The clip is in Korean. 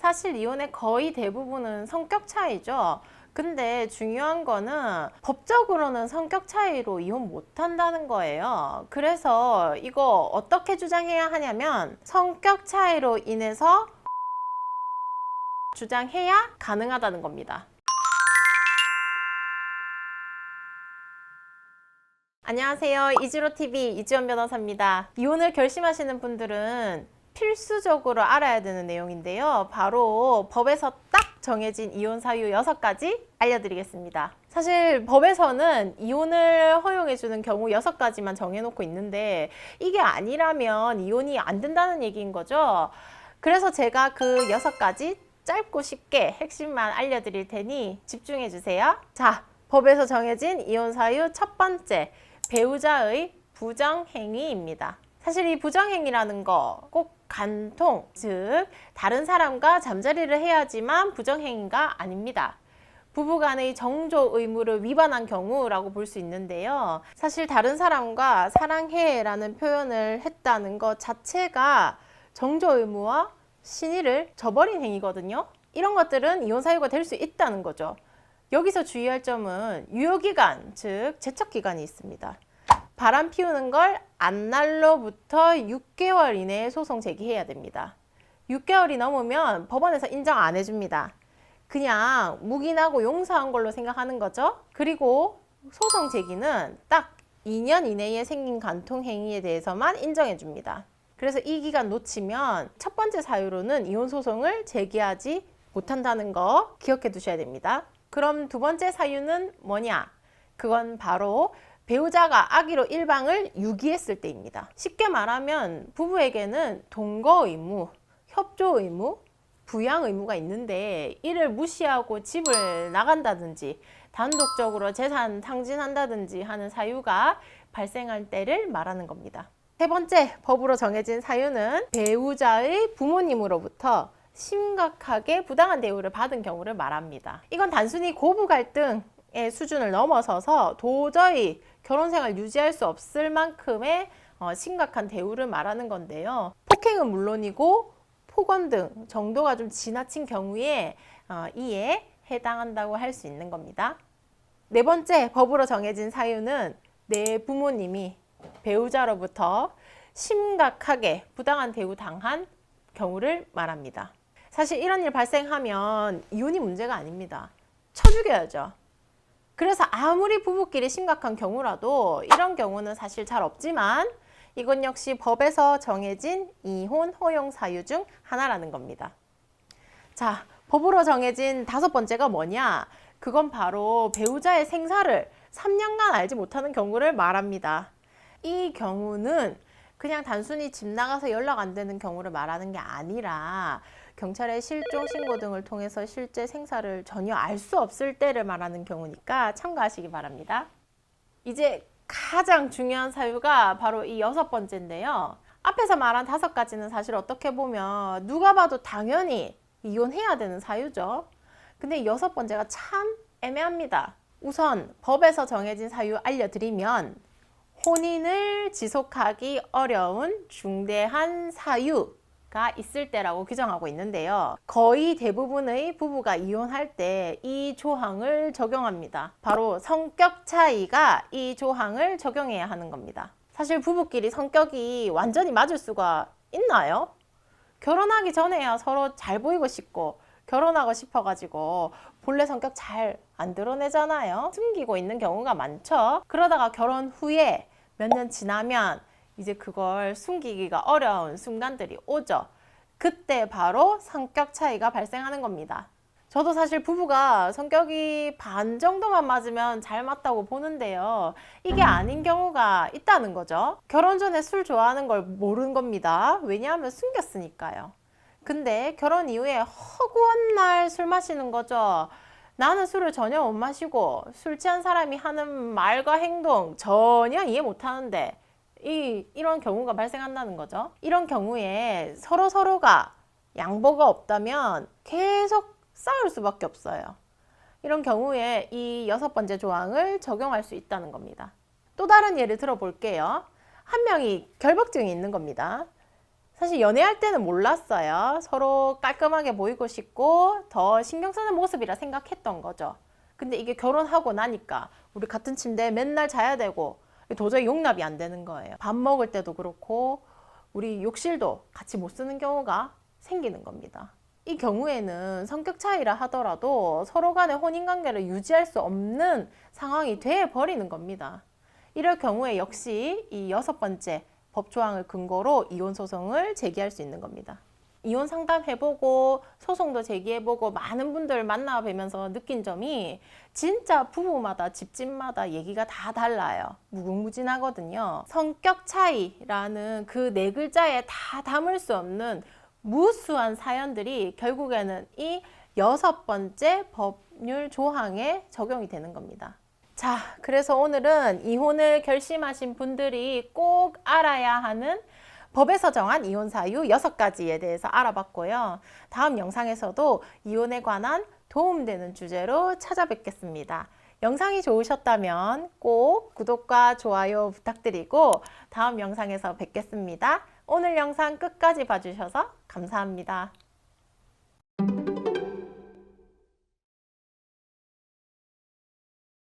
사실 이혼의 거의 대부분은 성격 차이죠. 근데 중요한 거는 법적으로는 성격 차이로 이혼 못 한다는 거예요. 그래서 이거 어떻게 주장해야 하냐면 성격 차이로 인해서 주장해야 가능하다는 겁니다. 안녕하세요. 이지로TV 이지원 변호사입니다. 이혼을 결심하시는 분들은 필수적으로 알아야 되는 내용인데요. 바로 법에서 딱 정해진 이혼 사유 6가지 알려드리겠습니다. 사실 법에서는 이혼을 허용해주는 경우 6가지만 정해놓고 있는데 이게 아니라면 이혼이 안 된다는 얘기인 거죠. 그래서 제가 그 6가지 짧고 쉽게 핵심만 알려드릴 테니 집중해 주세요. 자, 법에서 정해진 이혼 사유 첫 번째, 배우자의 부정행위입니다. 사실 이 부정행위라는 거 꼭 간통, 즉 다른 사람과 잠자리를 해야지만 부정행위가 아닙니다. 부부간의 정조 의무를 위반한 경우라고 볼 수 있는데요. 사실 다른 사람과 사랑해 라는 표현을 했다는 것 자체가 정조 의무와 신의를 저버린 행위거든요. 이런 것들은 이혼 사유가 될 수 있다는 거죠. 여기서 주의할 점은 유효기간, 즉 제척기간이 있습니다. 바람 피우는 걸 안 날로부터 6개월 이내에 소송 제기해야 됩니다. 6개월이 넘으면 법원에서 인정 안 해줍니다. 그냥 묵인하고 용서한 걸로 생각하는 거죠. 그리고 소송 제기는 딱 2년 이내에 생긴 간통행위에 대해서만 인정해 줍니다. 그래서 이 기간 놓치면 첫 번째 사유로는 이혼 소송을 제기하지 못한다는 거 기억해 두셔야 됩니다. 그럼 두 번째 사유는 뭐냐? 그건 바로 배우자가 악의로 일방을 유기했을 때입니다. 쉽게 말하면 부부에게는 동거 의무, 협조 의무, 부양 의무가 있는데 이를 무시하고 집을 나간다든지 단독적으로 재산 탕진한다든지 하는 사유가 발생할 때를 말하는 겁니다. 세 번째, 법으로 정해진 사유는 배우자의 부모님으로부터 심각하게 부당한 대우를 받은 경우를 말합니다. 이건 단순히 고부 갈등의 수준을 넘어서서 도저히 결혼생활 유지할 수 없을 만큼의 심각한 대우를 말하는 건데요. 폭행은 물론이고 폭언 등 정도가 좀 지나친 경우에 이에 해당한다고 할 수 있는 겁니다. 네 번째, 법으로 정해진 사유는 내 부모님이 배우자로부터 심각하게 부당한 대우 당한 경우를 말합니다. 사실 이런 일 발생하면 이혼이 문제가 아닙니다. 쳐 죽여야죠. 그래서 아무리 부부끼리 심각한 경우라도 이런 경우는 사실 잘 없지만 이건 역시 법에서 정해진 이혼 허용 사유 중 하나라는 겁니다. 자, 법으로 정해진 다섯 번째가 뭐냐? 그건 바로 배우자의 생사를 3년간 알지 못하는 경우를 말합니다. 이 경우는 그냥 단순히 집 나가서 연락 안 되는 경우를 말하는 게 아니라 경찰에 실종 신고 등을 통해서 실제 생사를 전혀 알 수 없을 때를 말하는 경우니까 참고하시기 바랍니다. 이제 가장 중요한 사유가 바로 이 6번째인데요. 앞에서 말한 5가지는 사실 어떻게 보면 누가 봐도 당연히 이혼해야 되는 사유죠. 근데 6번째가 참 애매합니다. 우선 법에서 정해진 사유 알려드리면 혼인을 지속하기 어려운 중대한 사유가 있을 때라고 규정하고 있는데요. 거의 대부분의 부부가 이혼할 때 이 조항을 적용합니다. 바로 성격 차이가 이 조항을 적용해야 하는 겁니다. 사실 부부끼리 성격이 완전히 맞을 수가 있나요? 결혼하기 전에야 서로 잘 보이고 싶고 결혼하고 싶어가지고 본래 성격 잘 안 드러내잖아요. 숨기고 있는 경우가 많죠. 그러다가 결혼 후에 몇 년 지나면 이제 그걸 숨기기가 어려운 순간들이 오죠. 그때 바로 성격 차이가 발생하는 겁니다. 저도 사실 부부가 성격이 반 정도만 맞으면 잘 맞다고 보는데요. 이게 아닌 경우가 있다는 거죠. 결혼 전에 술 좋아하는 걸 모르는 겁니다. 왜냐하면 숨겼으니까요. 근데 결혼 이후에 허구한 날 술 마시는 거죠. 나는 술을 전혀 못 마시고 술 취한 사람이 하는 말과 행동 전혀 이해 못 하는데 이런 경우가 발생한다는 거죠. 이런 경우에 서로가 양보가 없다면 계속 싸울 수밖에 없어요. 이런 경우에 이 6번째 조항을 적용할 수 있다는 겁니다. 또 다른 예를 들어볼게요. 한 명이 결박증이 있는 겁니다. 사실 연애할 때는 몰랐어요. 서로 깔끔하게 보이고 싶고 더 신경 쓰는 모습이라 생각했던 거죠. 근데 이게 결혼하고 나니까 우리 같은 침대에 맨날 자야 되고 도저히 용납이 안 되는 거예요. 밥 먹을 때도 그렇고 우리 욕실도 같이 못 쓰는 경우가 생기는 겁니다. 이 경우에는 성격 차이라 하더라도 서로 간의 혼인관계를 유지할 수 없는 상황이 돼 버리는 겁니다. 이럴 경우에 역시 이 6번째 법조항을 근거로 이혼 소송을 제기할 수 있는 겁니다. 이혼 상담해보고 소송도 제기해보고 많은 분들 만나뵈면서 느낀 점이 진짜 부부마다 집집마다 얘기가 다 달라요. 무궁무진하거든요. 성격 차이라는 그 네 글자에 다 담을 수 없는 무수한 사연들이 결국에는 이 6번째 법률 조항에 적용이 되는 겁니다. 자, 그래서 오늘은 이혼을 결심하신 분들이 꼭 알아야 하는 법에서 정한 이혼 사유 6가지에 대해서 알아봤고요. 다음 영상에서도 이혼에 관한 도움되는 주제로 찾아뵙겠습니다. 영상이 좋으셨다면 꼭 구독과 좋아요 부탁드리고 다음 영상에서 뵙겠습니다. 오늘 영상 끝까지 봐주셔서 감사합니다.